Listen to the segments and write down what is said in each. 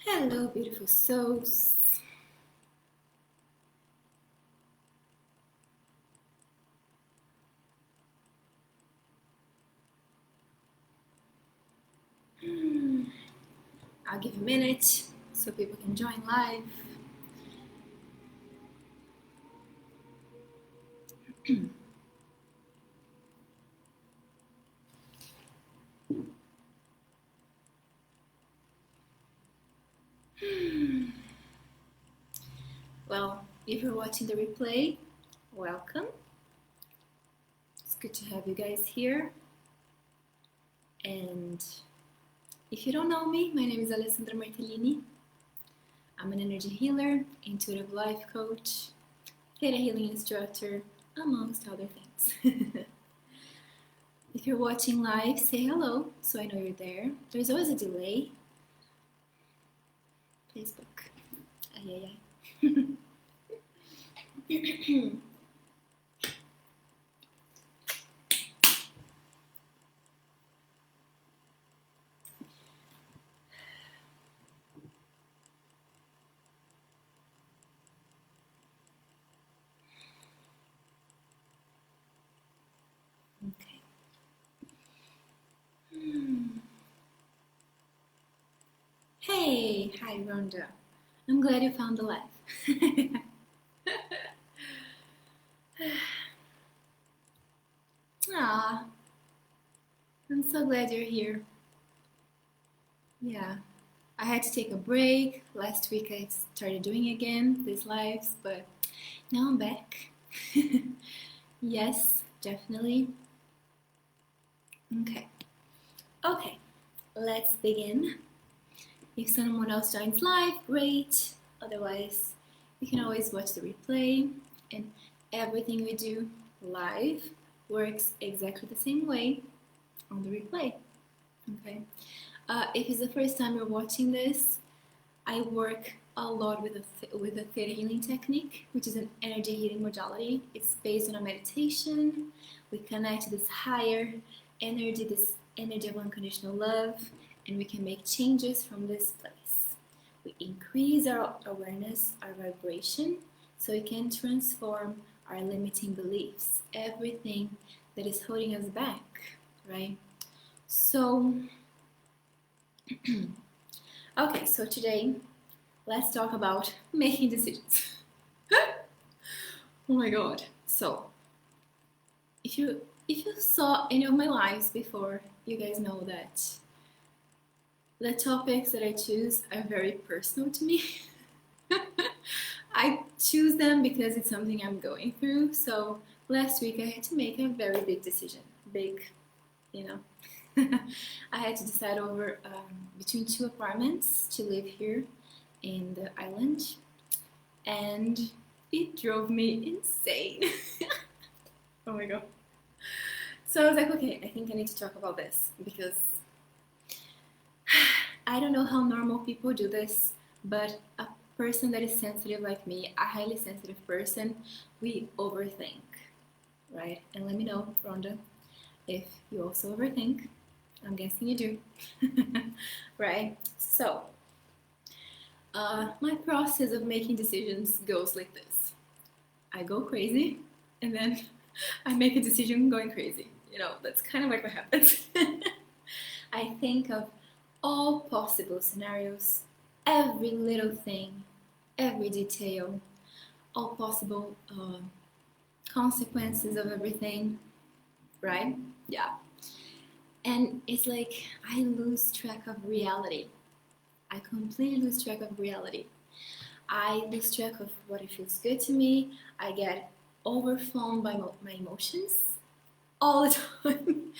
Hello, beautiful souls. I'll give a minute so people can join live. Well, if you're watching the replay, welcome. It's good to have you guys here. And if you don't know me, my name is Alessandra Martelini. I'm an energy healer, intuitive life coach, theta healing instructor, amongst other things. If you're watching live, say hello so I know you're there. There's always a delay. Facebook. Ay, ay, ay. Okay. Hey, hi Rhonda. I'm glad you found the live. Ah, I'm so glad you're here. Yeah, I had to take a break. Last week I started doing again these lives, but now I'm back. Yes, definitely. Okay, let's begin. If someone else joins live, great. Otherwise, you can always watch the replay, and everything we do live works exactly the same way on the replay. Okay. If it's the first time you're watching this, I work a lot with a theta healing technique, which is an energy healing modality. It's based on a meditation. We connect to this higher energy, this energy of unconditional love, and we can make changes from this place. We increase our awareness, our vibration, so we can transform our limiting beliefs, everything that is holding us back, right? So, okay, so today let's talk about making decisions. Oh my god. So, if you saw any of my lives before, you guys know that the topics that I choose are very personal to me. I choose them because it's something I'm going through. So last week I had to make a very big decision. Big, you know. I had to decide over between two apartments to live here in the island, and it drove me insane. Oh my god. So I was like, okay, I think I need to talk about this because I don't know how normal people do this, but a person that is sensitive like me, a highly sensitive person, we overthink, right? And let me know, Rhonda, if you also overthink. I'm guessing you do, right? So, my process of making decisions goes like this. I go crazy, and then I make a decision going crazy. You know, that's kind of like what happens. I think of all possible scenarios, every little thing, every detail, all possible consequences of everything, right? Yeah. And it's like I lose track of reality. I completely lose track of reality. I lose track of what it feels good to me. I get overflown by my emotions all the time.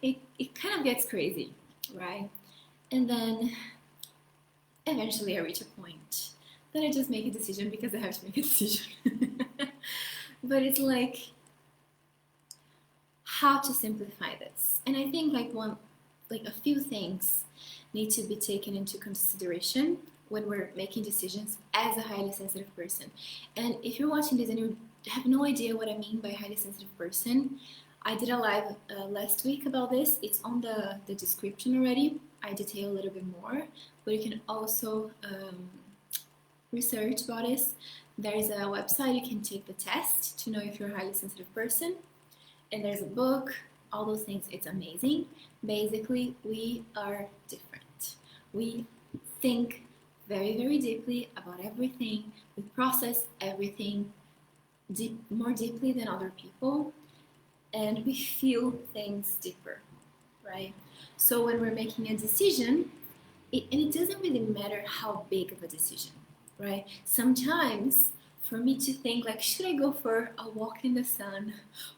It kind of gets crazy, right? And then eventually I reach a point that I just make a decision because I have to make a decision. But it's like how to simplify this. And I think like a few things need to be taken into consideration when we're making decisions as a highly sensitive person. And if you're watching this and you have no idea what I mean by highly sensitive person, I did a live last week about this. It's on the description already. I detail a little bit more, but you can also research about this. There's a website you can take the test to know if you're a highly sensitive person, and there's a book, all those things. It's amazing. Basically, we are different. We think very, very deeply about everything. We process everything more deeply than other people, and we feel things deeper, right? So when we're making a decision, and it doesn't really matter how big of a decision, right? Sometimes for me to think like, should I go for a walk in the sun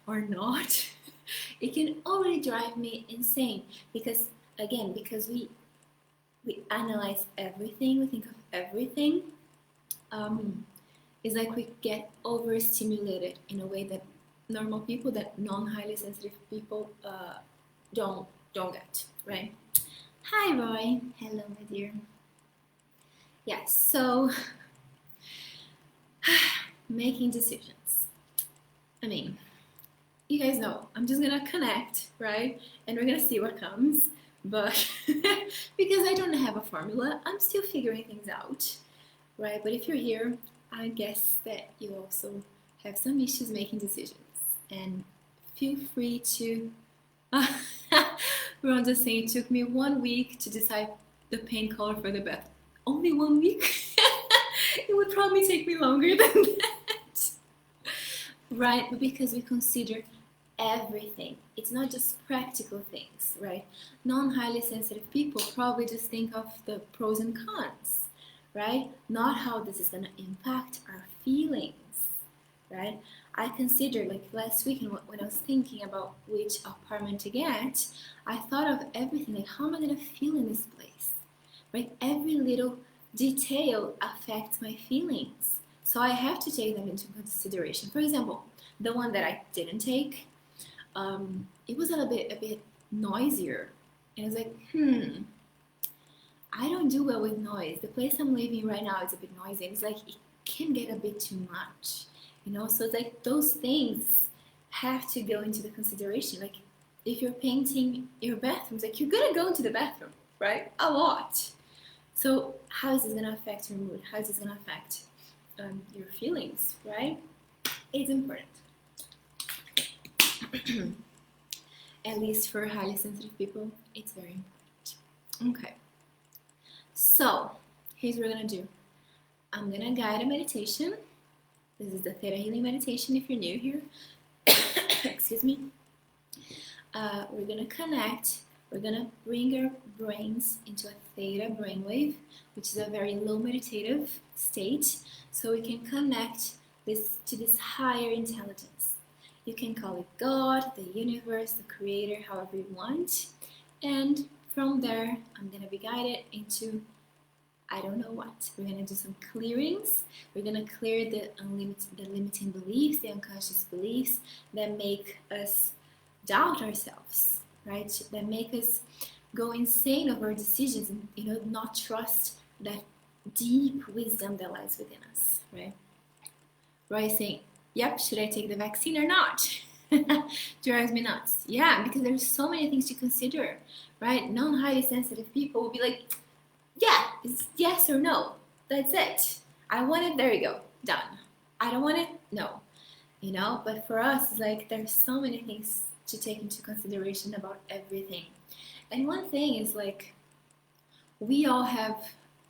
or not? It can already drive me insane because, again, because we analyze everything, we think of everything. It's like we get overstimulated in a way that normal people, that non-highly sensitive people don't get, right? Hi, Roy. Hello, my dear. Yes, so making decisions. I mean, you guys know, I'm just gonna connect, right? And we're gonna see what comes. But because I don't have a formula, I'm still figuring things out, right? But if you're here, I guess that you also have some issues making decisions. And feel free to... Rhonda's saying it took me 1 week to decide the paint color for the bath. Only 1 week? It would probably take me longer than that. Right, but because we consider everything. It's not just practical things, right? Non-highly sensitive people probably just think of the pros and cons, right? Not how this is going to impact our feelings, right? I considered, like last week when I was thinking about which apartment to get, I thought of everything, like how am I going to feel in this place, right? Every little detail affects my feelings. So I have to take them into consideration. For example, the one that I didn't take, it was a bit noisier. And I was like, I don't do well with noise. The place I'm living right now is a bit noisy. And it's like, it can get a bit too much, you know? So it's like those things have to go into the consideration. Like if you're painting your bathroom, it's like you're gonna go into the bathroom, right? A lot. So how is this gonna affect your mood? How is this gonna affect your feelings, right? It's important. At least for highly sensitive people, it's very important. Okay. So, here's what we're gonna do. I'm gonna guide a meditation. This is the Theta Healing meditation if you're new here. Excuse me. We're gonna connect. We're gonna bring our brains into a theta brainwave, which is a very low meditative state, so we can connect this to this higher intelligence. You can call it God, the universe, the creator, however you want. And from there, I'm gonna be guided into I don't know what. We're gonna do some clearings. We're gonna clear the limiting beliefs, the unconscious beliefs that make us doubt ourselves, right? That make us go insane over our decisions and, you know, not trust that deep wisdom that lies within us, right? Roy saying, yep, should I take the vaccine or not? Drives me nuts. Yeah, because there's so many things to consider, right? Non-highly sensitive people will be like, yeah, it's yes or no. That's it. I want it, there you go, done. I don't want it, no. You know, but for us, it's like there's so many things to take into consideration about everything. And one thing is like, we all have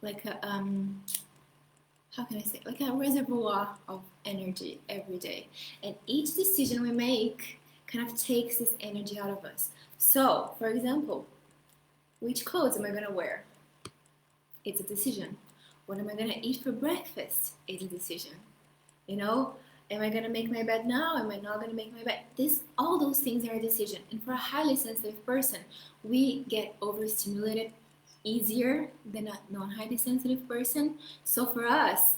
like a, how can I say, like a reservoir of energy every day. And each decision we make kind of takes this energy out of us. So, for example, which clothes am I gonna wear? It's a decision. What am I gonna eat for breakfast? It's a decision. You know, am I gonna make my bed now? Am I not gonna make my bed? All those things are a decision. And for a highly sensitive person, we get overstimulated easier than a non-highly sensitive person. So for us,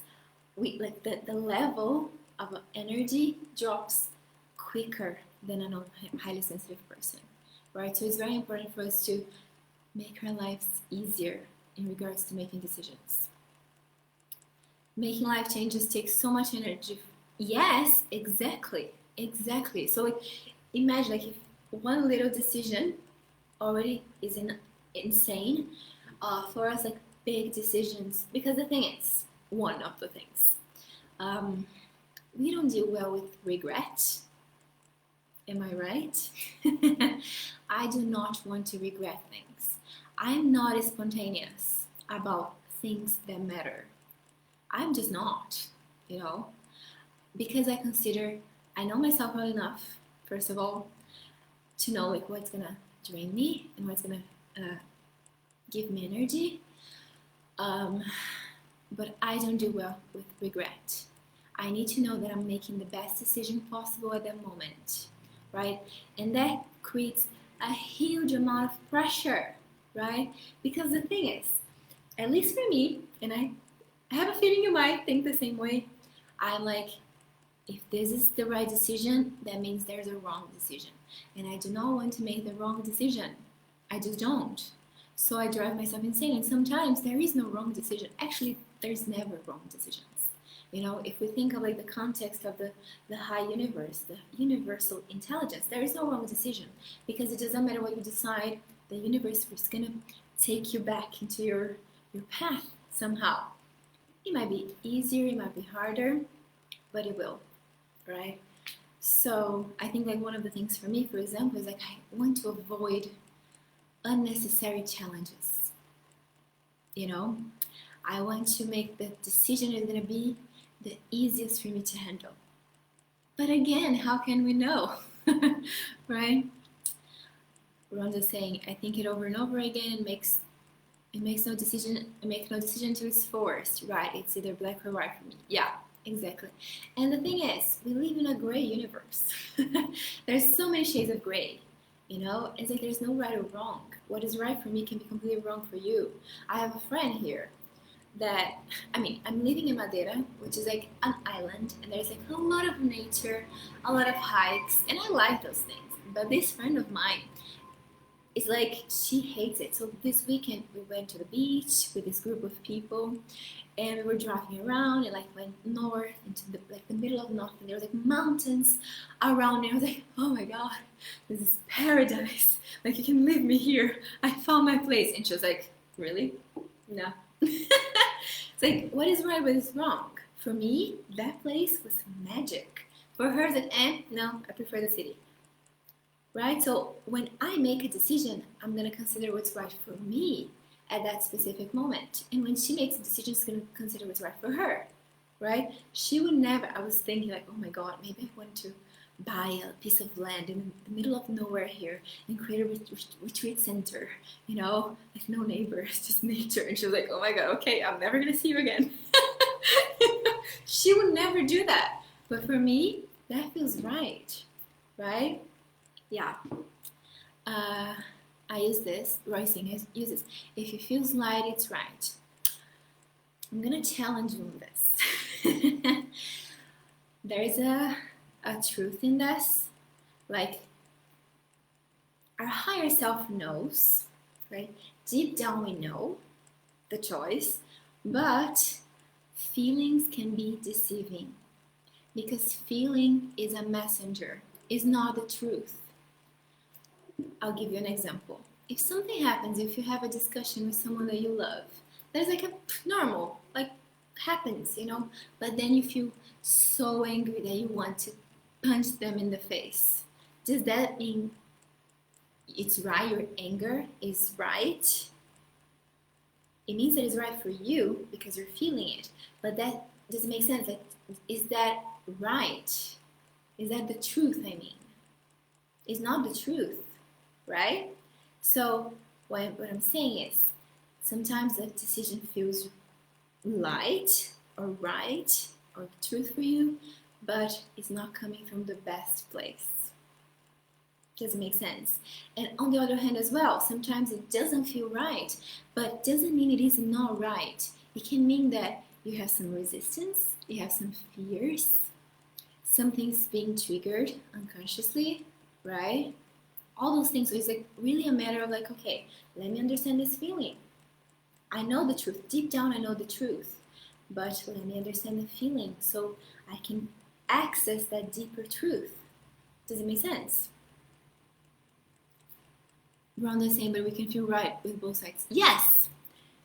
we like the level of energy drops quicker than a non-highly sensitive person, right? So it's very important for us to make our lives easier in regards to making decisions. Making life changes takes so much energy. Yes, exactly. So like, imagine like if one little decision already is insane for us, like big decisions. Because the thing is, one of the things, we don't deal well with regret. Am I right? I do not want to regret things. I'm not spontaneous about things that matter. I'm just not, you know, because I know myself well enough, first of all, to know like what's gonna drain me and what's gonna give me energy. But I don't do well with regret. I need to know that I'm making the best decision possible at that moment, right? And that creates a huge amount of pressure, right? Because the thing is, at least for me, and I have a feeling you might think the same way, I'm like, if this is the right decision, that means there's a wrong decision. And I do not want to make the wrong decision. I just don't. So I drive myself insane. And sometimes there is no wrong decision. Actually, there's never wrong decisions. You know, if we think of like the context of the high universe, the universal intelligence, there is no wrong decision. Because it doesn't matter what you decide, the universe is going to take you back into your path somehow. It might be easier, it might be harder, but it will, right? So I think like one of the things for me, for example, is like I want to avoid unnecessary challenges. You know, I want to make the decision is going to be the easiest for me to handle. But again, how can we know, right? Rhonda's saying, I think it over and over again and makes no decision till it's forced, right? It's either black or white for me. Yeah, exactly. And the thing is, we live in a gray universe. There's so many shades of gray, you know? It's like there's no right or wrong. What is right for me can be completely wrong for you. I have a friend here that, I'm living in Madeira, which is like an island, and there's like a lot of nature, a lot of hikes, and I like those things. But this friend of mine, it's like she hates it. So this weekend we went to the beach with this group of people, and we were driving around and like went north into the middle of nothing. There was like mountains around, and I was like, oh my god, this is paradise. Like you can leave me here. I found my place. And she was like, really? No. It's like, what is right, what is wrong? For me, that place was magic. For her, it's like, no, I prefer the city. Right? So when I make a decision, I'm going to consider what's right for me at that specific moment. And when she makes a decision, she's going to consider what's right for her. Right? She would never, I was thinking like, oh my God, maybe I want to buy a piece of land in the middle of nowhere here and create a retreat center, you know, with no neighbors, just nature. And she was like, oh my God, okay, I'm never going to see you again. She would never do that. But for me, that feels right. Right? Yeah. I use this, Roycing uses, if it feels right, it's right. I'm gonna challenge you on this. There is a truth in this. Like, our higher self knows, right? Deep down we know the choice, but feelings can be deceiving because feeling is a messenger, is not the truth. I'll give you an example. If something happens, if you have a discussion with someone that you love, that's like a normal, like happens, you know, but then you feel so angry that you want to punch them in the face. Does that mean it's right, your anger is right? It means that it's right for you because you're feeling it, but that doesn't make sense. Like, is that right? Is that the truth, I mean? It's not the truth, right? So what I'm saying is, sometimes the decision feels light or right or truth for you, but it's not coming from the best place. Doesn't make sense. And on the other hand as well, sometimes it doesn't feel right, but doesn't mean it is not right. It can mean that you have some resistance, you have some fears, something's being triggered unconsciously, right? All those things. So it's like really a matter of like, okay, let me understand this feeling. I know the truth. Deep down, I know the truth. But let me understand the feeling so I can access that deeper truth. Does it make sense? we're on the same, but we can feel right with both sides. Yes,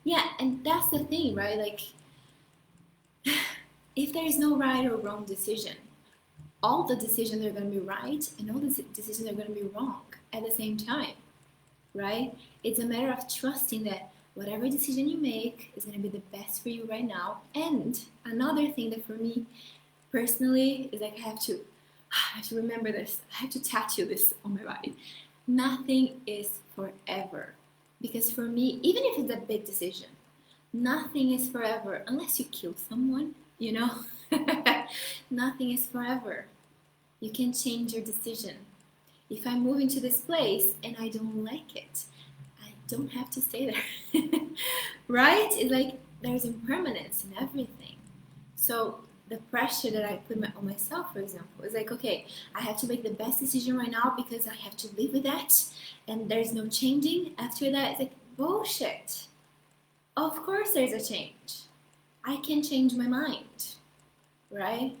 yeah, and that's the thing, right? Like, if there is no right or wrong decision, all the decisions are going to be right and all the decisions are going to be wrong at the same time, right? It's a matter of trusting that whatever decision you make is going to be the best for you right now. And another thing that for me personally is like I have to remember this. I have to tattoo this on my body. Nothing is forever. Because for me, even if it's a big decision, nothing is forever unless you kill someone, you know? Nothing is forever. You can change your decision. If I move into this place and I don't like it, I don't have to stay there. Right? It's like there's impermanence in everything. So the pressure that I put on myself, for example, is like, okay, I have to make the best decision right now because I have to live with that and there's no changing after that. It's like bullshit. Of course there's a change. I can change my mind, right?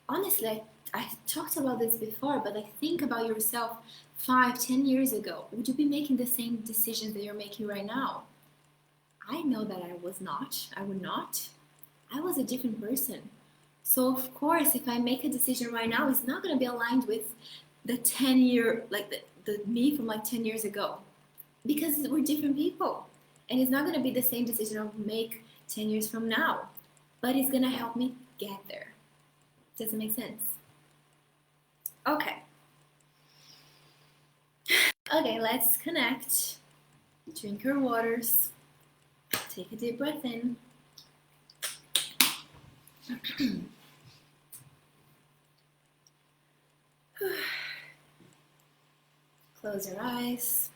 Honestly, I talked about this before, but like think about yourself 5, 10 years ago. Would you be making the same decisions that you're making right now? I know that I was not. I would not. I was a different person. So of course, if I make a decision right now, it's not going to be aligned with the 10-year, like the me from like 10 years ago, because we're different people. And it's not going to be the same decision I'll make 10 years from now, but it's going to help me get there. Does it make sense? Okay. Okay, let's connect. Drink your waters. Take a deep breath in. Close your eyes.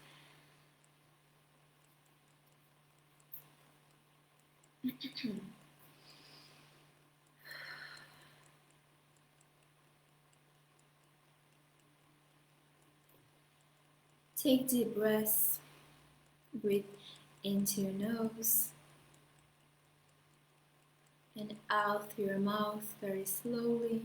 Take deep breaths. Breathe into your nose and out through your mouth very slowly.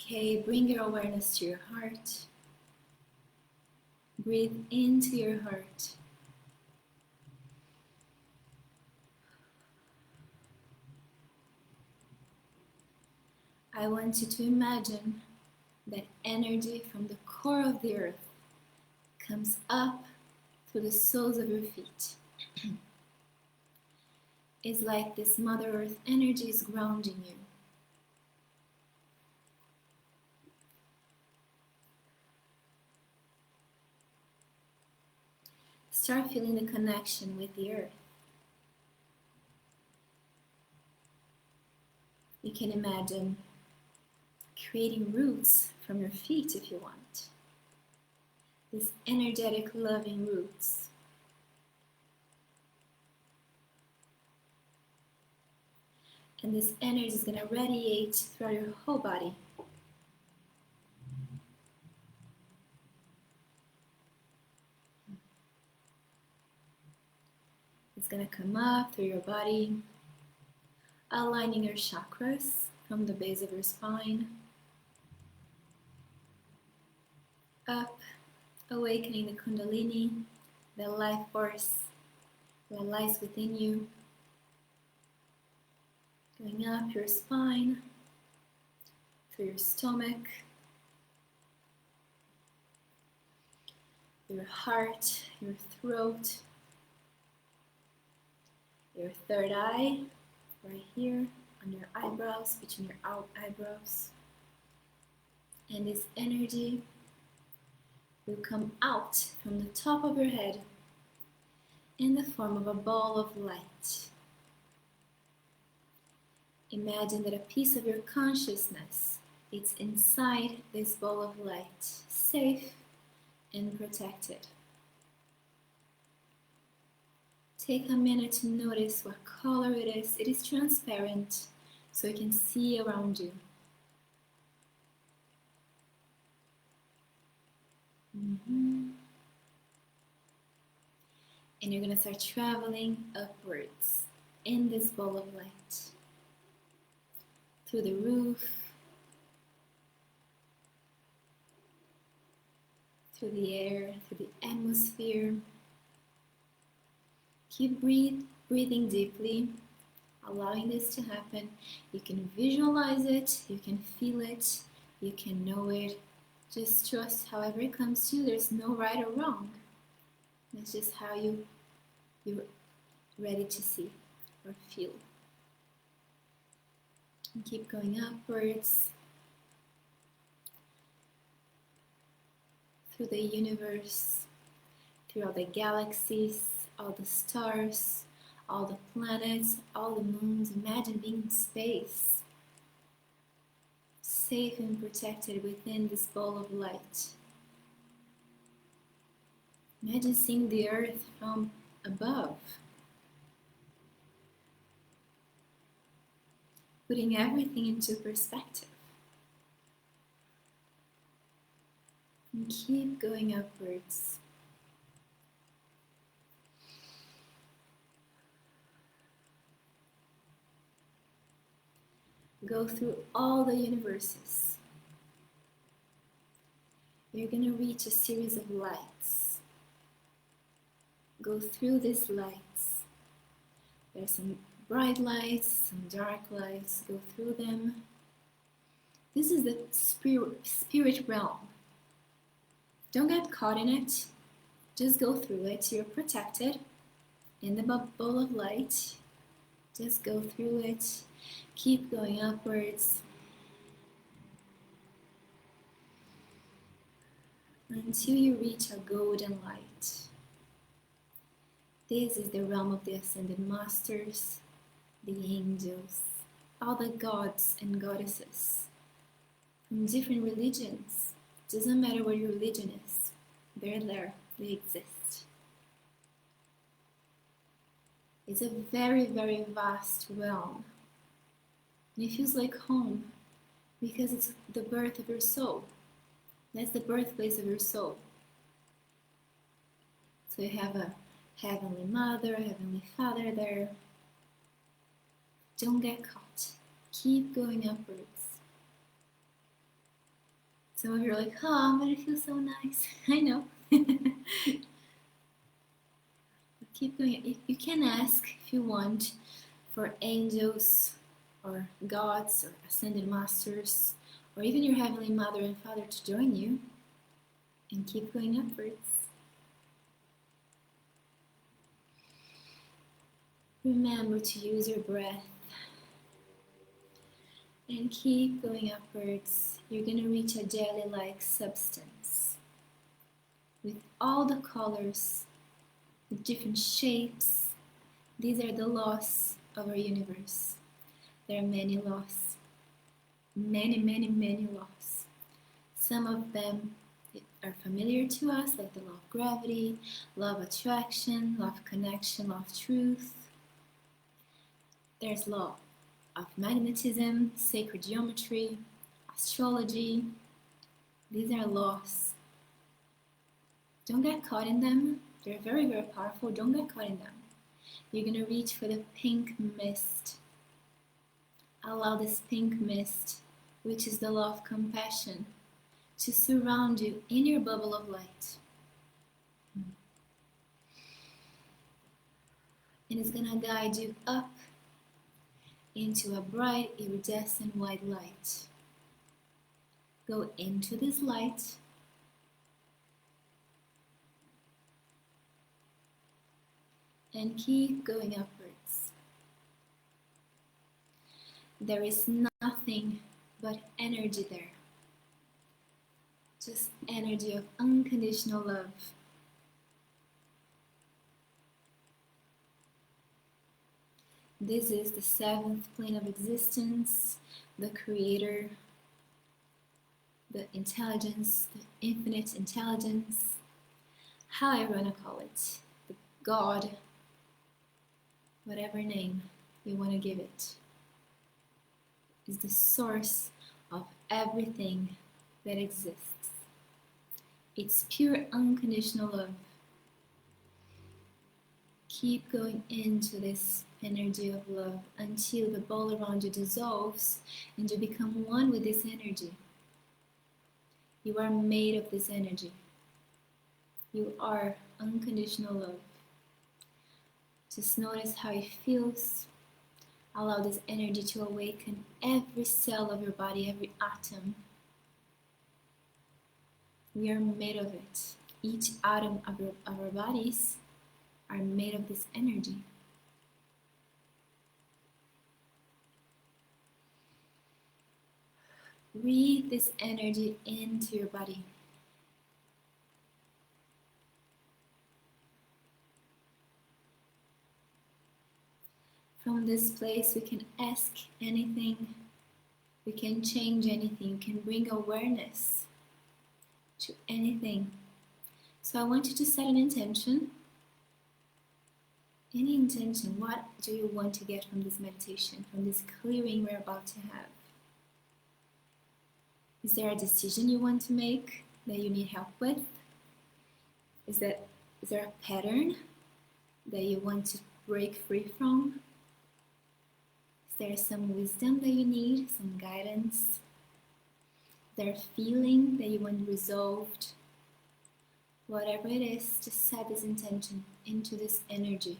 Okay, bring your awareness to your heart. Breathe into your heart. I want you to imagine that energy from the core of the earth comes up through the soles of your feet. It's like this Mother Earth energy is grounding you. Start feeling the connection with the earth. You can imagine creating roots from your feet if you want. These energetic, loving roots. And this energy is going to radiate throughout your whole body. It's going to come up through your body, aligning your chakras from the base of your spine, up, awakening the Kundalini, the life force that lies within you, going up your spine, through your stomach, your heart, your throat, your third eye, right here on your eyebrows, between your eyebrows. And this energy will come out from the top of your head in the form of a ball of light. Imagine that a piece of your consciousness is inside this ball of light, safe and protected. Take a minute to notice what color it is. It is transparent, so you can see around you. And you're going to start traveling upwards in this ball of light. Through the roof, through the air, through the atmosphere. Keep breathing deeply, allowing this to happen. You can visualize it, you can feel it, you can know it. Just trust however it comes to you. There's no right or wrong. It's just how you're ready to see or feel. And keep going upwards through the universe, through all the galaxies, all the stars, all the planets, all the moons. Imagine being in space, safe and protected within this ball of light. Imagine seeing the earth from above, putting everything into perspective. And keep going upwards. Go through all the universes. You're going to reach a series of lights. Go through these lights. There's some bright lights, some dark lights. Go through them. This is the spirit realm. Don't get caught in it. Just go through it. You're protected in the bubble of light. Just go through it. Keep going upwards until you reach a golden light. This is the realm of the ascended masters, the angels, all the gods and goddesses from different religions. Doesn't matter what your religion is, they're there, they exist. It's a very, very vast realm. And it feels like home because it's the birth of your soul. That's the birthplace of your soul. So you have a Heavenly Mother, Heavenly Father there. Don't get caught. Keep going upwards. Some of you are like, oh, but it feels so nice. I know. Keep going. You can ask if you want for angels or gods or ascended masters or even your Heavenly Mother and Father to join you and keep going upwards. Remember to use your breath and keep going upwards. You're going to reach a jelly-like substance with all the colors, the different shapes. These are the laws of our universe. There are many laws, many, many, many laws. Some of them are familiar to us, like the law of gravity, law of attraction, law of connection, law of truth. There's law of magnetism, sacred geometry, astrology. These are laws. Don't get caught in them. They're very, very powerful. Don't get caught in them. You're going to reach for the pink mist. Allow this pink mist, which is the law of compassion, to surround you in your bubble of light. And it's going to guide you up into a bright, iridescent white light. Go into this light. And keep going upwards. There is nothing but energy there. Just energy of unconditional love. This is the seventh plane of existence, the creator, the intelligence, the infinite intelligence, however you want to call it, the God, whatever name you want to give it, is the source of everything that exists It's pure unconditional love. Keep going into this energy of love until the ball around you dissolves and you become one with this energy. You are made of this energy. You are unconditional love. Just notice how it feels. Allow this energy to awaken every cell of your body, every atom. We are made of it. Each atom of our bodies are made of this energy. Breathe this energy into your body. From this place, we can ask anything, we can change anything, we can bring awareness to anything. So I want you to set an intention. Any intention. What do you want to get from this meditation, from this clearing we're about to have? Is there a decision you want to make that you need help with? Is there a pattern that you want to break free from? Is there some wisdom that you need, some guidance? Is there a feeling that you want resolved? Whatever it is, just set this intention into this energy.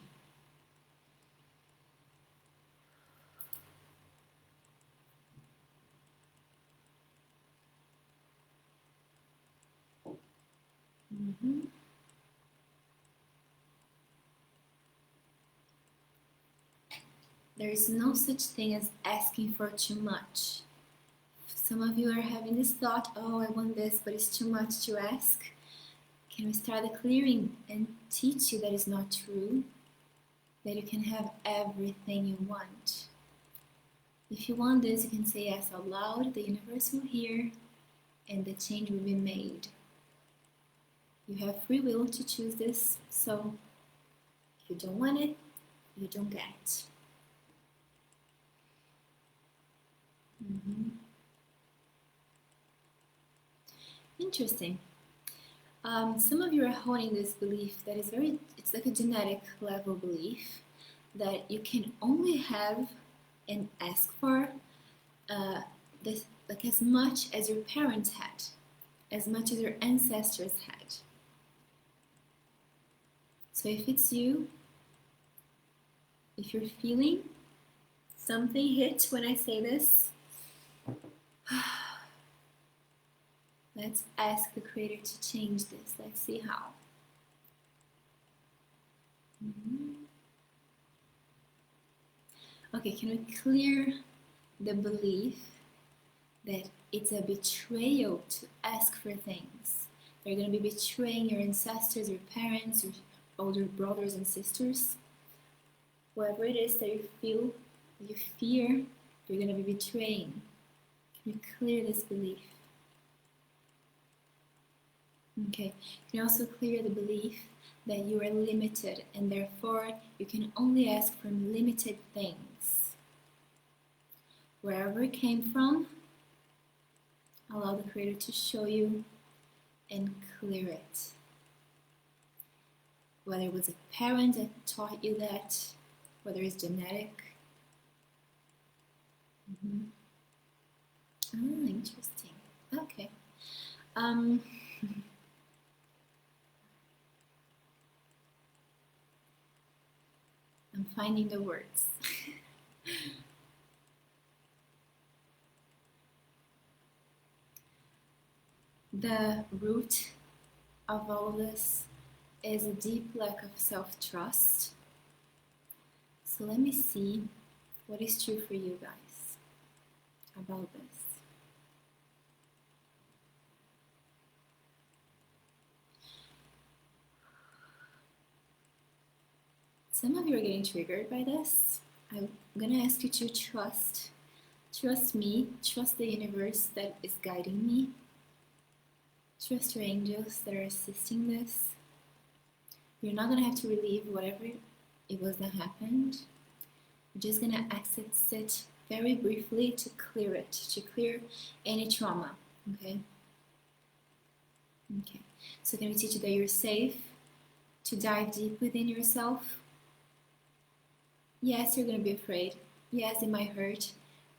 There is no such thing as asking for too much. Some of you are having this thought, oh, I want this, but it's too much to ask. Can we start the clearing and teach you that it's not true? That you can have everything you want. If you want this, you can say yes out loud, the universe will hear, and the change will be made. You have free will to choose this, so if you don't want it, you don't get it. Interesting. Some of you are holding this belief that is it's like a genetic level belief that you can only have and ask for this, like as much as your parents had, as much as your ancestors had. So if it's you, if you're feeling something hit when I say this, let's ask the Creator to change this. Let's see how. Okay, can we clear the belief that it's a betrayal to ask for things? You're going to be betraying your ancestors, your parents, your older brothers and sisters. Whatever it is that you feel, you fear, you're going to be betraying. Can you clear this belief? Okay, you can also clear the belief that you are limited and therefore you can only ask for limited things. Wherever it came from, allow the Creator to show you and clear it. Whether it was a parent that taught you that, whether it's genetic. Interesting. Okay. I'm finding the words. The root of all of this is a deep lack of self-trust. So let me see what is true for you guys about this. Some of you are getting triggered by this. I'm going to ask you to trust me, trust the universe that is guiding me. Trust your angels that are assisting this. You're not going to have to relieve whatever it was that happened. You're just going to access it very briefly to clear it, to clear any trauma, okay? Okay. So can we teach you that you're safe to dive deep within yourself? Yes, you're going to be afraid. Yes, it might hurt,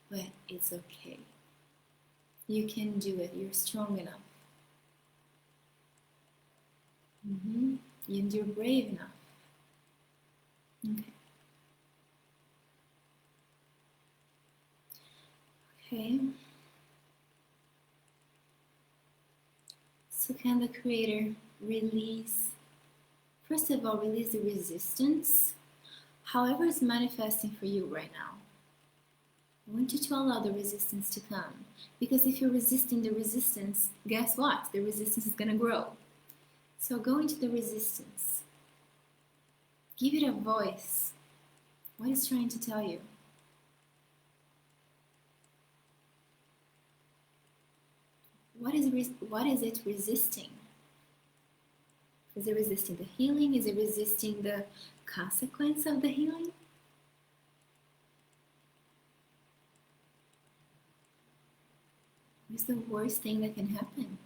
but it's okay. You can do it. You're strong enough. And you're brave enough. Okay. Okay. So can the Creator release, first of all, release the resistance, however it's manifesting for you right now. I want you to allow the resistance to come. Because if you're resisting the resistance, guess what? The resistance is going to grow. So go into the resistance. Give it a voice. What is trying to tell you? What is it resisting? Is it resisting the healing? Is it resisting the consequence of the healing? What's the worst thing that can happen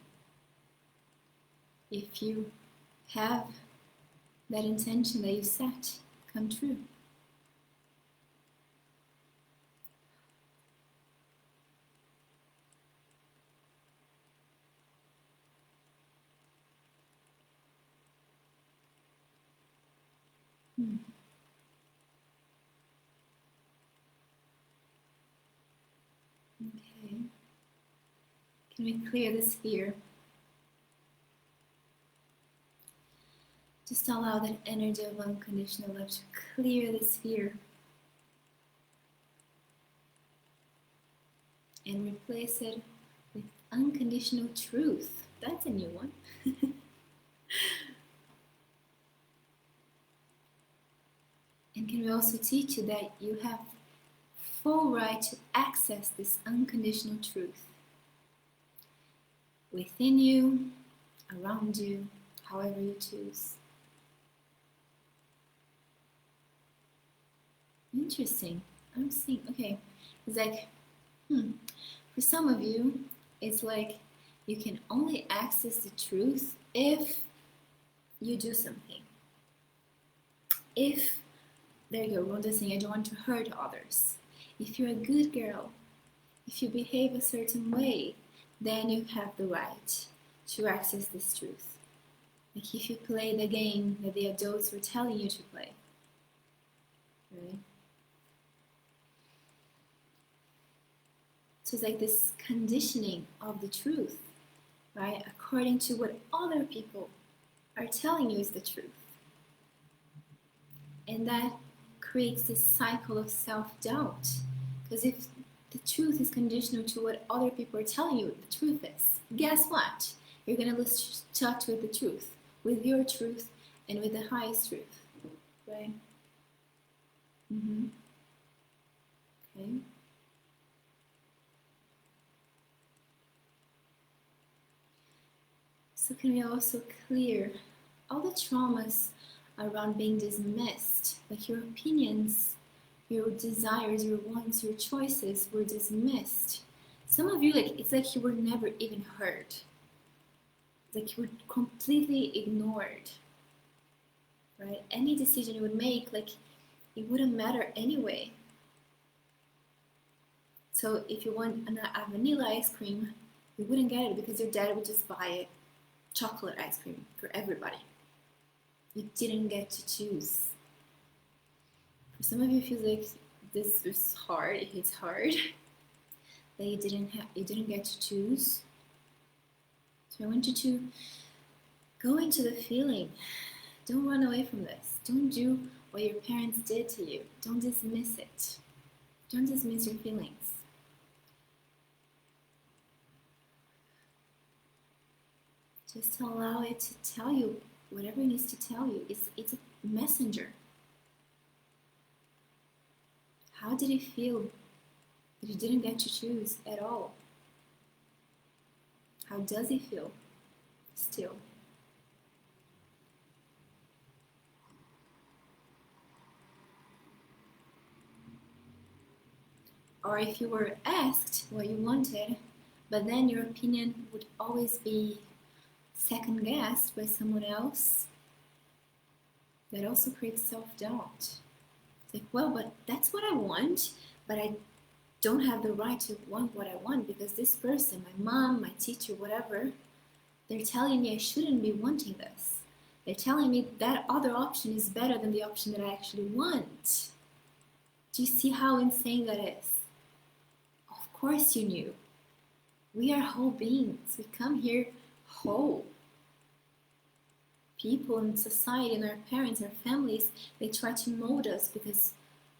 if you have that intention that you set come true? Okay. Can we clear this fear? Just allow that energy of unconditional love to clear this fear and replace it with unconditional truth. That's a new one. And can we also teach you that you have full right to access this unconditional truth within you, around you, however you choose. Interesting. I'm seeing, okay, it's like, for some of you, it's like you can only access the truth if you do something. If, there you go, Rhonda saying, I don't want to hurt others. If you're a good girl, if you behave a certain way, then you have the right to access this truth. Like if you play the game that the adults were telling you to play, right? So it's like this conditioning of the truth, right? According to what other people are telling you is the truth. And that creates this cycle of self-doubt. Because if the truth is conditional to what other people are telling you the truth is, guess what? You're going to lose touch with the truth, with your truth, and with the highest truth, right? Okay. So can we also clear all the traumas around being dismissed, like your opinions, your desires, your wants, your choices were dismissed. Some of you, like, it's like you were never even heard. It's like you were completely ignored, right? Any decision you would make, like, it wouldn't matter anyway. So if you want a vanilla ice cream, you wouldn't get it because your dad would just buy chocolate ice cream for everybody. You didn't get to choose. For some of you, it feels like this was hard. It hits hard that you didn't get to choose. So I want you to go into the feeling. Don't run away from this. Don't do what your parents did to you. Don't dismiss it. Don't dismiss your feelings. Just allow it to tell you whatever it needs to tell you. It's a messenger. How did it feel that you didn't get to choose at all? How does it feel still? Or if you were asked what you wanted, but then your opinion would always be second guessed by someone else, that also creates self-doubt. It's like, well, but that's what I want, but I don't have the right to want what I want because this person, my mom, my teacher, whatever, they're telling me I shouldn't be wanting this. They're telling me that other option is better than the option that I actually want. Do you see how insane that is? Of course you knew. We are whole beings. We come here whole. People in society and our parents, our families, they try to mold us because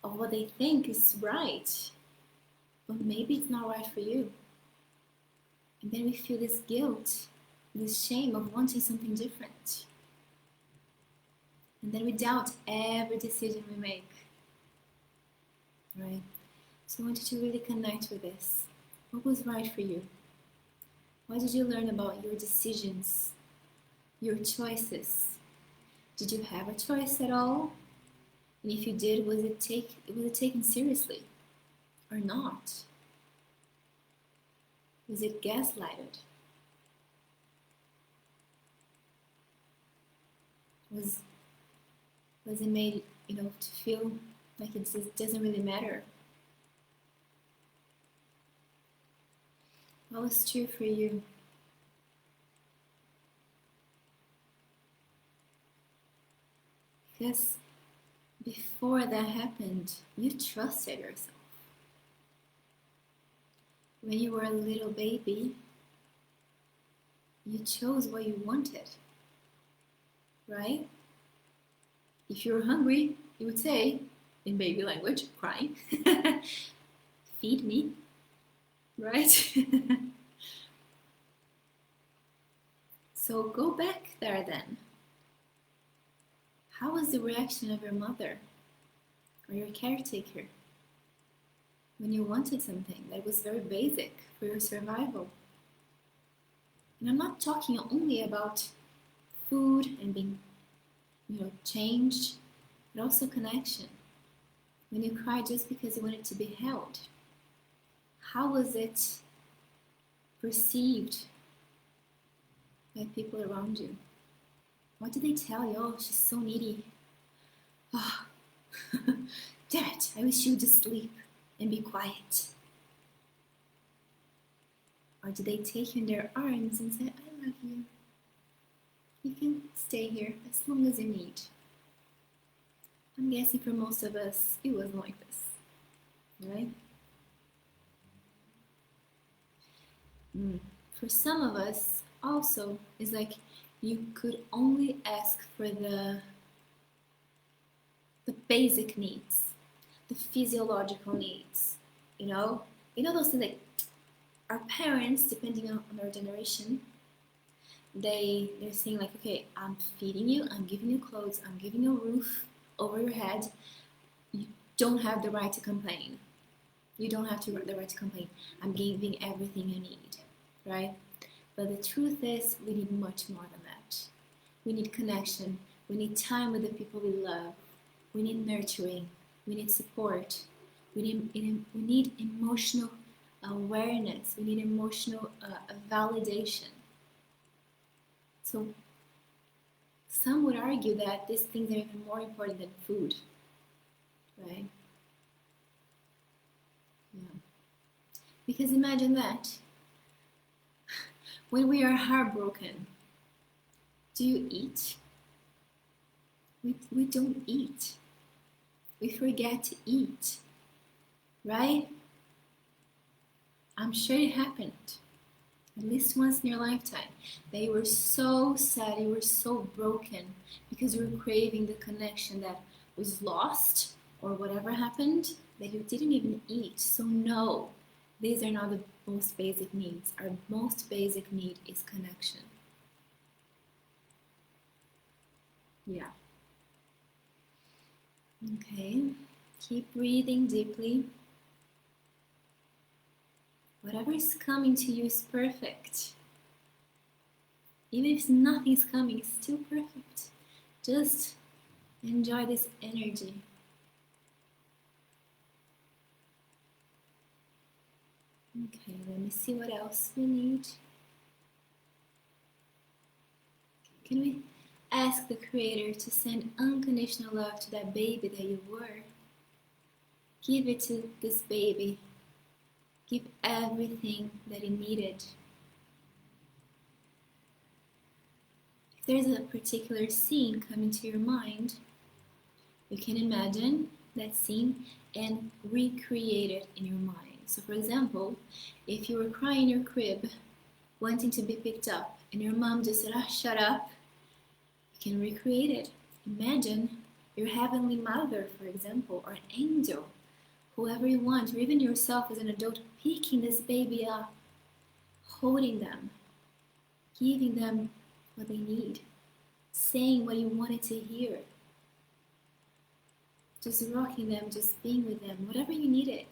of what they think is right. But maybe it's not right for you. And then we feel this guilt, this shame of wanting something different. And then we doubt every decision we make. Right? So I want you to really connect with this. What was right for you? What did you learn about your decisions, your choices? Did you have a choice at all? And if you did, was it taken seriously or not? Was it gaslighted? Was it made, to feel like it just doesn't really matter? What was true for you? Because before that happened, you trusted yourself. When you were a little baby, you chose what you wanted, right? If you were hungry, you would say, in baby language, crying, feed me, right? So go back there then. How was the reaction of your mother or your caretaker when you wanted something that was very basic for your survival? And I'm not talking only about food and being, changed, but also connection. When you cried just because you wanted to be held, how was it perceived by people around you? What did they tell you? Oh, she's so needy. Oh, damn it, I wish you would just sleep and be quiet. Or did they take you in their arms and say, I love you. You can stay here as long as you need. I'm guessing for most of us, it wasn't like this, right? For some of us, also, it's like you could only ask for the basic needs, the physiological needs, those things like our parents, depending on our generation, they're saying like, okay, I'm feeding you, I'm giving you clothes, I'm giving you a roof over your head. You don't have the right to complain. You don't have the right to complain. I'm giving everything you need, right? But the truth is, we need much more than that. We need connection. We need time with the people we love. We need nurturing. We need support. We need emotional awareness. We need emotional validation. So some would argue that these things are even more important than food, right? Yeah. Because imagine that. When we are heartbroken, do you eat? We don't eat. We forget to eat, right? I'm sure it happened at least once in your lifetime that you were so sad, you were so broken because you were craving the connection that was lost or whatever happened that you didn't even eat. So no, these are not the most basic needs. Our most basic need is connection. Yeah. Okay, keep breathing deeply. Whatever is coming to you is perfect. Even if nothing is coming, it's still perfect. Just enjoy this energy. Okay, let me see what else we need. Can we ask the Creator to send unconditional love to that baby that you were? Give it to this baby. Give everything that it needed. If there's a particular scene coming to your mind, you can imagine that scene and recreate it in your mind. So for example, if you were crying in your crib, wanting to be picked up, and your mom just said, shut up, you can recreate it. Imagine your heavenly mother, for example, or an angel, whoever you want, or even yourself as an adult, picking this baby up, holding them, giving them what they need, saying what you wanted to hear, just rocking them, just being with them, whatever you needed.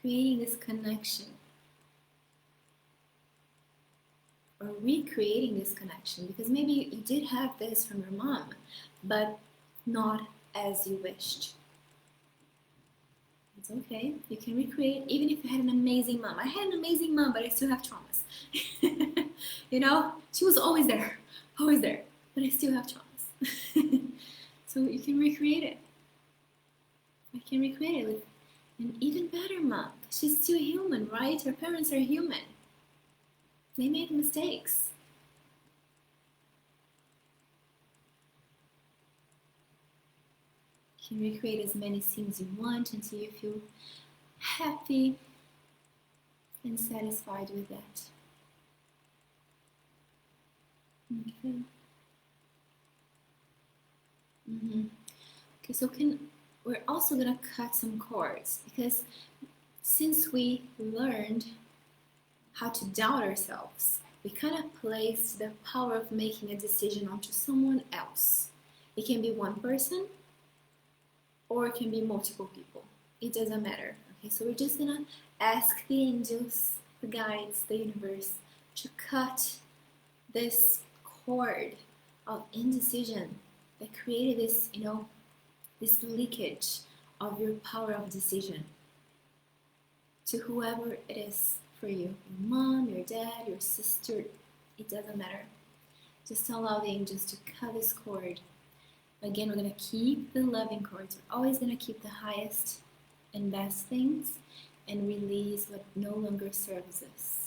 Creating this connection, or recreating this connection, because maybe you did have this from your mom, but not as you wished. It's okay. You can recreate, even if you had an amazing mom. I had an amazing mom, but I still have traumas. You know, she was always there, but I still have traumas. So you can recreate it. I can recreate it with an even better mom. She's still human, right? Her parents are human. They made mistakes. You can recreate as many scenes you want until you feel happy and satisfied with that. Okay. Okay, so we're also gonna cut some cords, because since we learned how to doubt ourselves, we kind of placed the power of making a decision onto someone else. It can be one person, or it can be multiple people. It doesn't matter. Okay, so we're just gonna ask the angels, the guides, the universe to cut this cord of indecision that created this, this leakage of your power of decision to whoever it is for you. Your mom, your dad, your sister, it doesn't matter. Just allow the angels to cut this cord. Again, we're going to keep the loving cords. We're always going to keep the highest and best things and release what no longer serves us.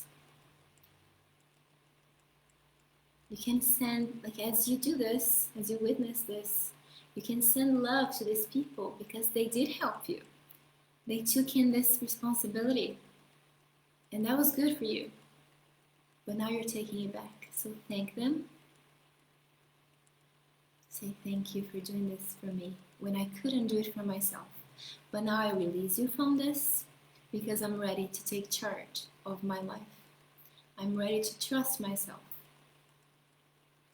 You can send, as you do this, as you witness this, you can send love to these people because they did help you. They took in this responsibility, and that was good for you. But now you're taking it back. So thank them. Say thank you for doing this for me when I couldn't do it for myself. But now I release you from this because I'm ready to take charge of my life. I'm ready to trust myself,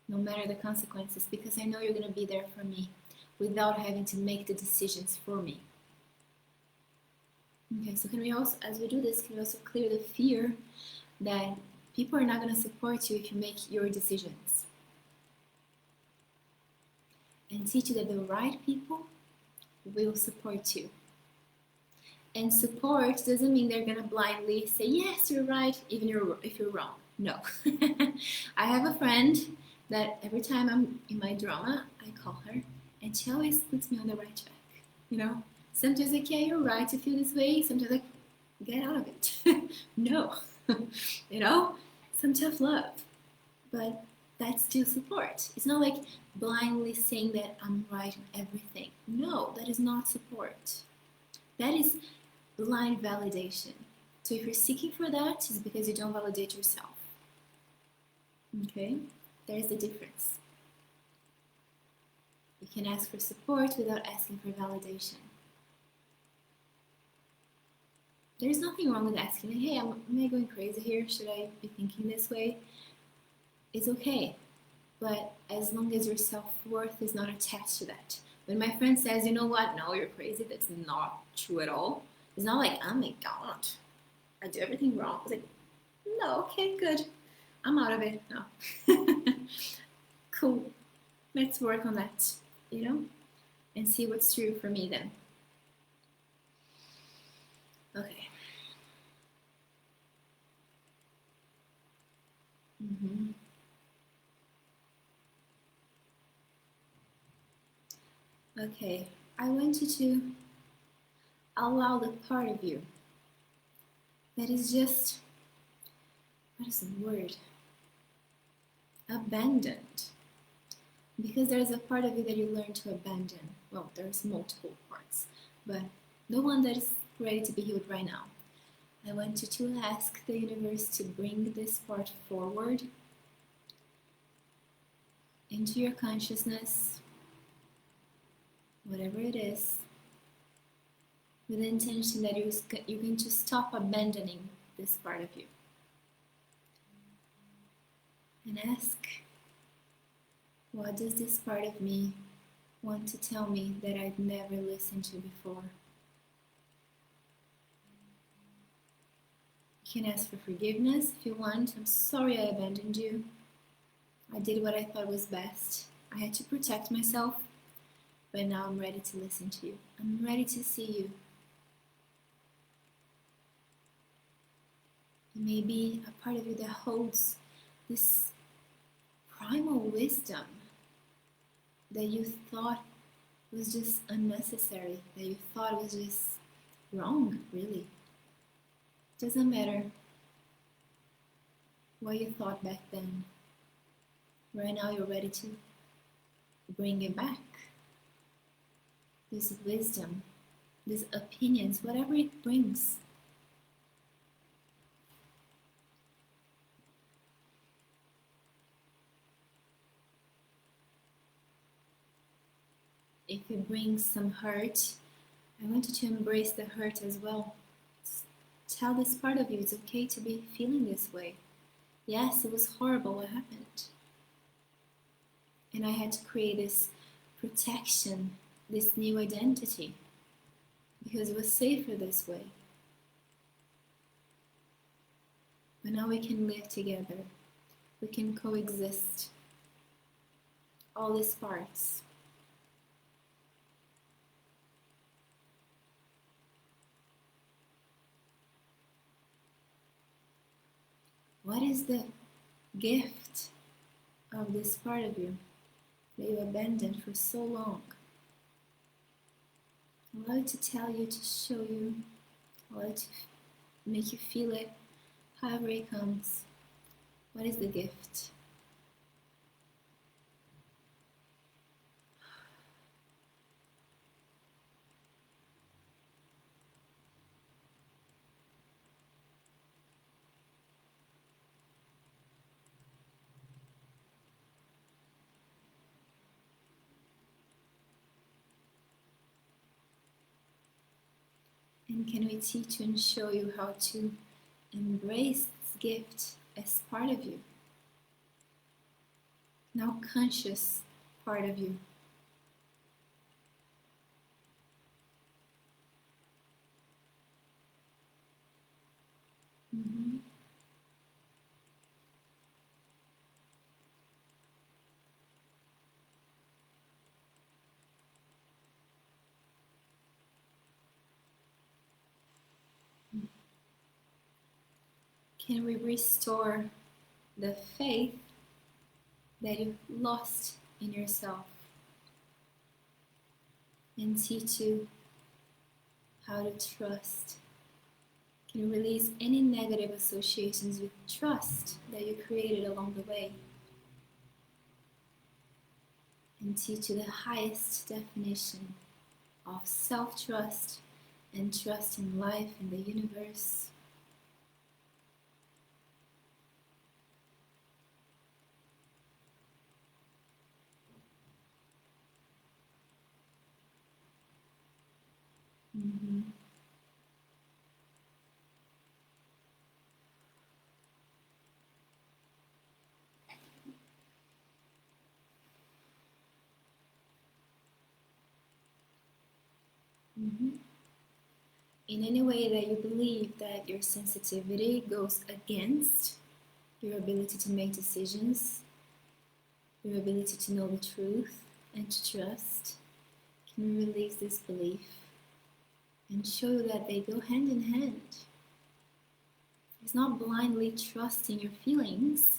no matter the consequences, because I know you're going to be there for me without having to make the decisions for me. Okay, so can we also, as we do this, can we also clear the fear that people are not going to support you if you make your decisions? And teach you that the right people will support you. And support doesn't mean they're going to blindly say, yes, you're right, even if you're wrong. No. I have a friend that every time I'm in my drama, I call her, and she always puts me on the right track. Sometimes like, yeah, you're right to feel this way. Sometimes like, get out of it. No. Some tough love. But that's still support. It's not like blindly saying that I'm right on everything. No, that is not support. That is blind validation. So if you're seeking for that, it's because you don't validate yourself. Okay? There's the difference. You can ask for support without asking for validation. There's nothing wrong with asking, hey, am I going crazy here? Should I be thinking this way? It's okay. But as long as your self-worth is not attached to that. When my friend says, you know what? No, you're crazy. That's not true at all. It's not like, oh my God, I do everything wrong. It's like, no, okay, good. I'm out of it now. Cool. Let's work on that, and see what's true for me then. Okay. Okay, I want you to allow the part of you that is just, what is the word? Abandoned. Because there's a part of you that you learn to abandon. Well, there's multiple parts, but the one that is ready to be healed right now. I want you to ask the universe to bring this part forward into your consciousness, whatever it is, with the intention that you're going to stop abandoning this part of you. And ask, what does this part of me want to tell me that I've never listened to before? You can ask for forgiveness if you want. I'm sorry I abandoned you. I did what I thought was best. I had to protect myself, but now I'm ready to listen to you. I'm ready to see you. It may be a part of you that holds this primal wisdom that you thought was just unnecessary, that you thought was just wrong, really. Doesn't matter what you thought back then. Right now you're ready to bring it back. This wisdom, these opinions, whatever it brings. If it brings some hurt, I want you to embrace the hurt as well. Tell this part of you it's okay to be feeling this way. Yes, it was horrible what happened. And I had to create this protection, this new identity, because it was safer this way. But now we can live together. We can coexist. All these parts. What is the gift of this part of you that you abandoned for so long? Allow it to tell you, to show you, allow it to make you feel it, however it comes. What is the gift? And can we teach you and show you how to embrace this gift as part of you? Now conscious part of you. Mm-hmm. Can we restore the faith that you lost in yourself and teach you how to trust? Can you release any negative associations with trust that you created along the way and teach you the highest definition of self-trust and trust in life and the universe? Mm-hmm. Mm-hmm. In any way that you believe that your sensitivity goes against your ability to make decisions, your ability to know the truth and to trust, can you release this belief and show you that they go hand in hand? It's not blindly trusting your feelings.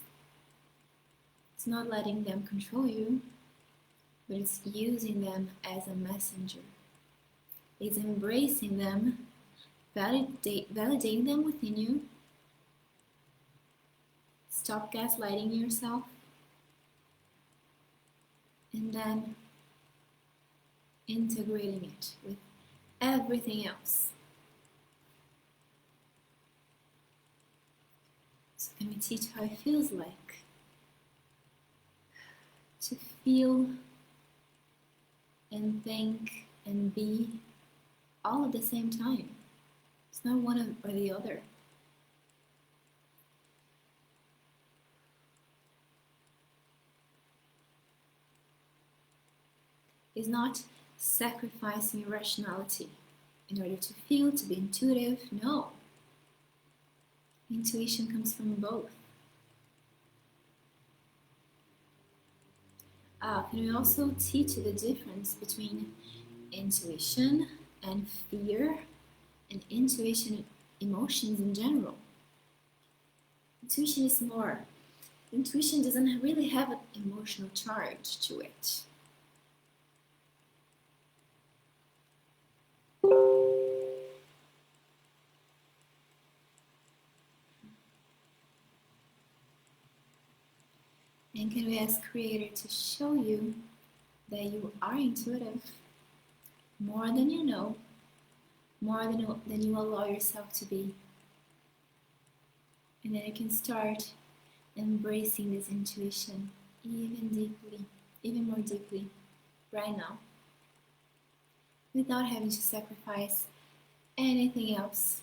It's not letting them control you. but it's using them as a messenger. It's embracing them, validating them within you. Stop gaslighting yourself. And then integrating it with everything else. So can we teach how it feels like to feel and think and be all at the same time? It's not one or the other. It's not sacrificing your rationality in order to feel, to be intuitive. No. Intuition comes from both. Can we also teach you the difference between intuition and fear and intuition emotions in general? Intuition is more. Intuition doesn't really have an emotional charge to it. And can we ask Creator to show you that you are intuitive more than you know, more than you allow yourself to be. And then you can start embracing this intuition even deeply, even more deeply right now, without having to sacrifice anything else.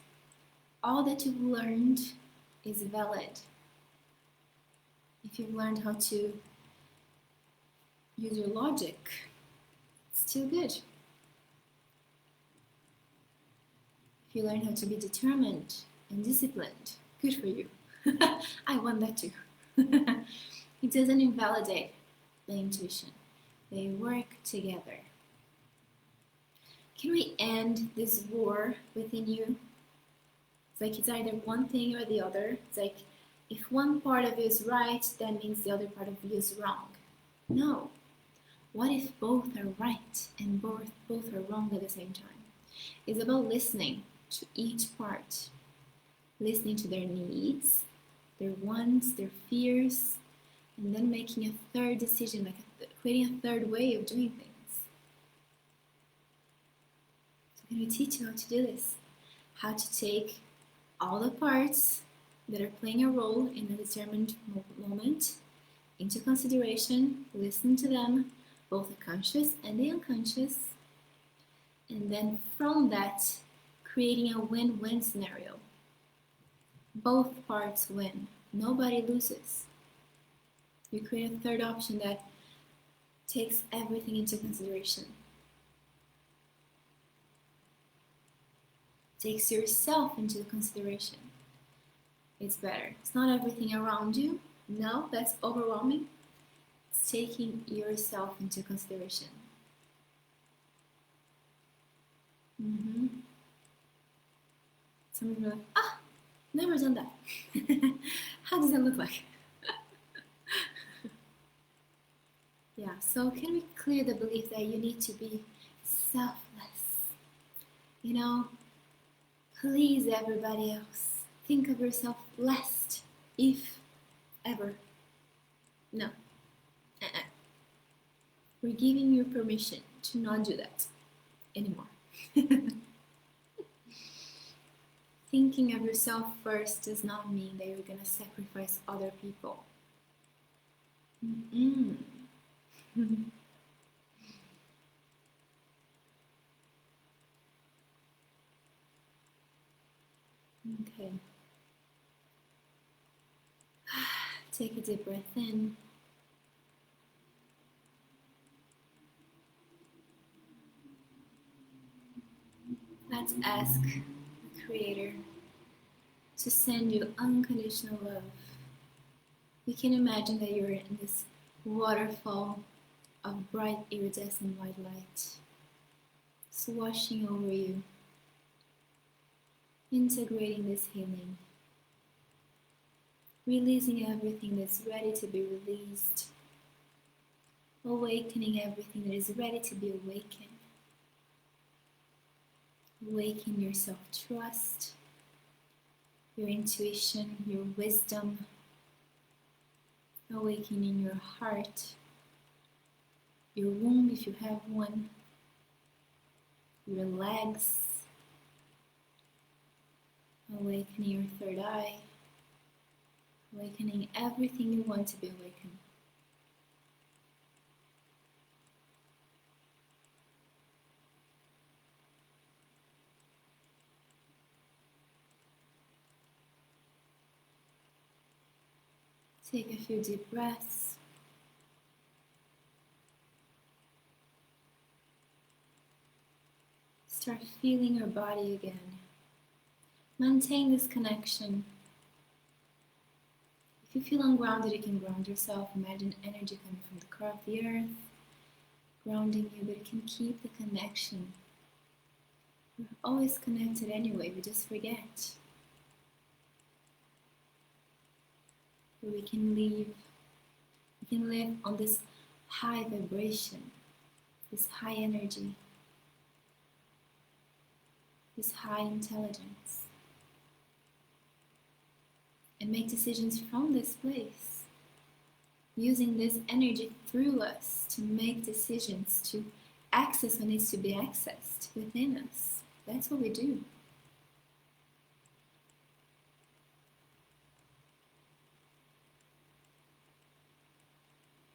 All that you've learned is valid. If you've learned how to use your logic, it's still good. If you learn how to be determined and disciplined, good for you. I want that too. It doesn't invalidate the intuition. They work together. Can we end this war within you? It's like it's either one thing or the other. It's like if one part of you is right, that means the other part of you is wrong. No. What if both are right and both are wrong at the same time? It's about listening to each part, listening to their needs, their wants, their fears, and then making a third decision, like creating a third way of doing things. So can we teach you how to do this? How to take all the parts that are playing a role in a determined moment into consideration, listen to them, both the conscious and the unconscious, and then from that, creating a win-win scenario. Both parts win. Nobody loses. You create a third option that takes everything into consideration. Takes yourself into consideration. It's better. It's not everything around you. No, that's overwhelming. It's taking yourself into consideration. Some people are like, never done that. How does that look like? Yeah, so can we clear the belief that you need to be selfless? You know, please everybody else. Think of yourself less, if ever. No. We're giving you permission to not do that anymore. Thinking of yourself first does not mean that you're gonna sacrifice other people. Okay. Take a deep breath in. Let's ask the Creator to send you unconditional love. You can imagine that you're in this waterfall of bright iridescent white light, swashing over you, integrating this healing, releasing everything that's ready to be released, awakening everything that is ready to be awakened. Awaken your self-trust, your intuition, your wisdom, awakening your heart, your womb if you have one, your legs, awakening your third eye, awakening everything you want to be awakened. Take a few deep breaths. Start feeling your body again. Maintain this connection. If you feel ungrounded, you can ground yourself. Imagine energy coming from the core of the earth, grounding you, but you can keep the connection. We're always connected anyway, we just forget. But we can live on this high vibration, this high energy, this high intelligence, and make decisions from this place, using this energy through us to make decisions, to access what needs to be accessed within us. That's what we do.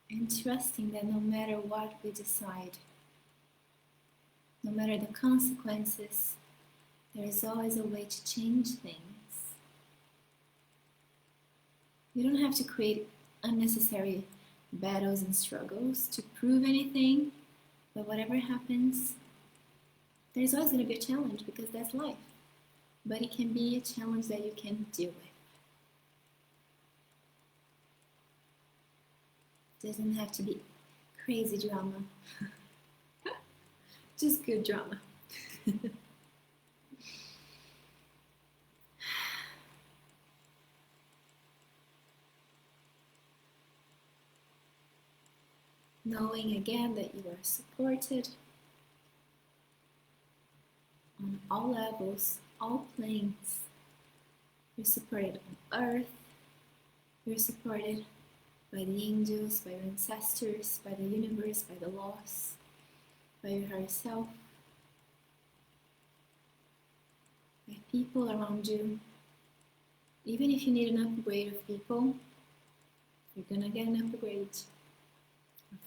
And trusting that no matter what we decide, no matter the consequences, there is always a way to change things. You don't have to create unnecessary battles and struggles to prove anything, but whatever happens, there's always going to be a challenge because that's life. But it can be a challenge that you can deal with. It doesn't have to be crazy drama, just good drama. Knowing again that you are supported on all levels, all planes. You're supported on earth, you're supported by the angels, by your ancestors, by the universe, by the laws, by your higher self, by people around you. Even if you need an upgrade of people, you're gonna get an upgrade.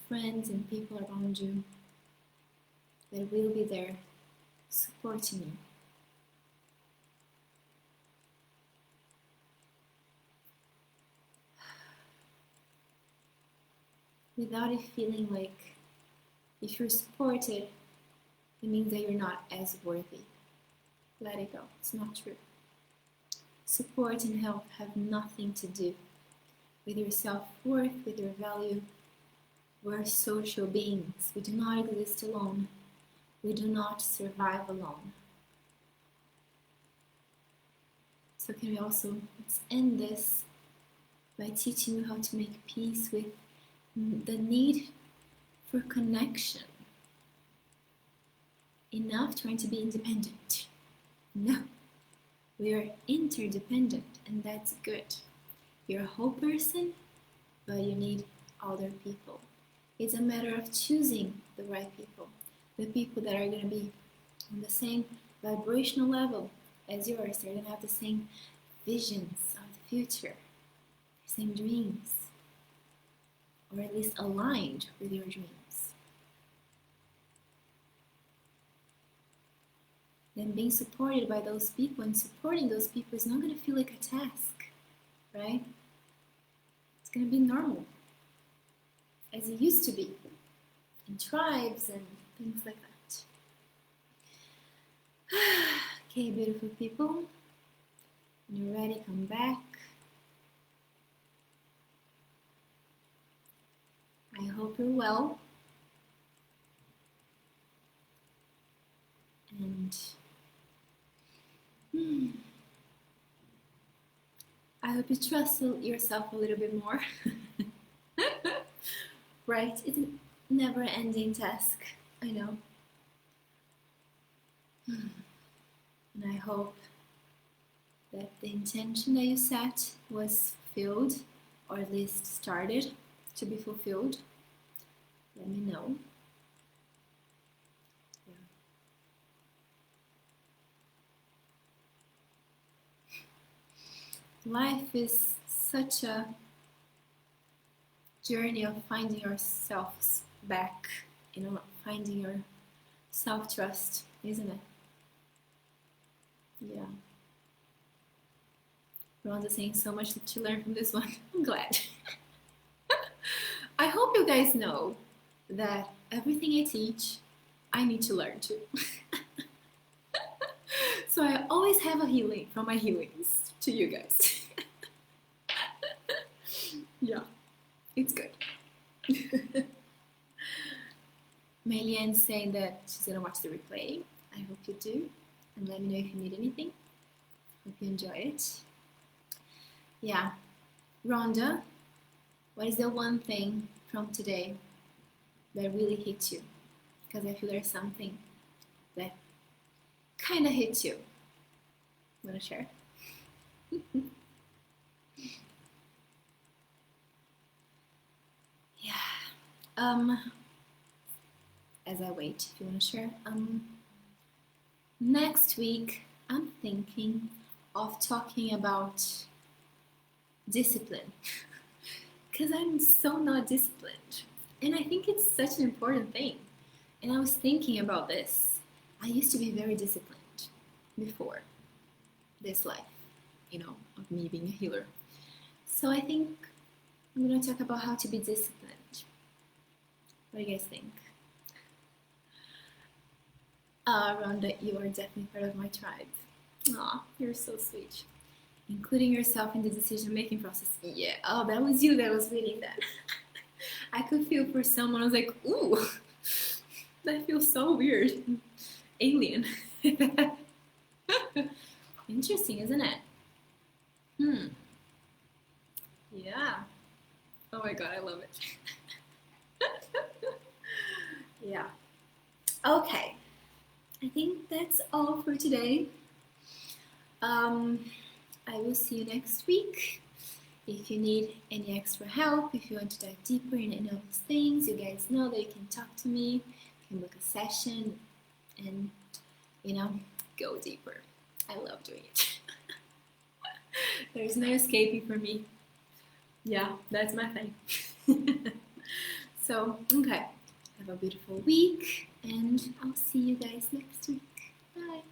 Friends and people around you that will be there supporting you. Without it feeling like if you're supported, it means that you're not as worthy. Let it go. It's not true. Support and help have nothing to do with your self-worth, with your value. We're social beings. We do not exist alone. We do not survive alone. So can we also, let's end this by teaching you how to make peace with the need for connection. Enough trying to be independent. No, we are interdependent, and that's good. You're a whole person, but you need other people. It's a matter of choosing the right people, the people that are going to be on the same vibrational level as yours. They're going to have the same visions of the future, the same dreams, or at least aligned with your dreams. Then being supported by those people and supporting those people is not going to feel like a task, right? It's going to be normal, as it used to be in tribes and things like that. Okay, beautiful people, when you're ready, come back. I hope you're well, and I hope you trust yourself a little bit more. right? It's a never-ending task, I know. And I hope that the intention that you set was fulfilled, or at least started to be fulfilled. Let me know. Life is such a journey of finding yourselves back, finding your self-trust, isn't it? Yeah. Rhonda saying so much to learn from this one. I'm glad. I hope you guys know that everything I teach, I need to learn too. So I always have a healing from my healings to you guys. Yeah, it's good. Maylene saying that she's gonna watch the replay. I hope you do, and let me know if you need anything. Hope you enjoy it. Yeah, Rhonda, what is the one thing from today that really hit you? Because I feel there's something that kind of hit you. Want to share? Yeah. As I wait, if you want to share. Next week, I'm thinking of talking about discipline. Because I'm so not disciplined. And I think it's such an important thing. And I was thinking about this. I used to be very disciplined before this life, of me being a healer. So I think I'm going to talk about how to be disciplined. What do you guys think? Rhonda, you are definitely part of my tribe. Aw, you're so sweet. Including yourself in the decision-making process. Yeah, oh, that was you that was reading that. I could feel for someone. I was like, ooh, that feels so weird. Alien. Interesting, isn't it? Yeah. Oh my god, I love it. Yeah. Okay. I think that's all for today. I will see you next week. If you need any extra help, if you want to dive deeper in any of these things, you guys know that you can talk to me, you can book a session, and, go deeper. I love doing it. There's no escaping for me. Yeah, that's my thing. So, okay. Have a beautiful week, and I'll see you guys next week. Bye.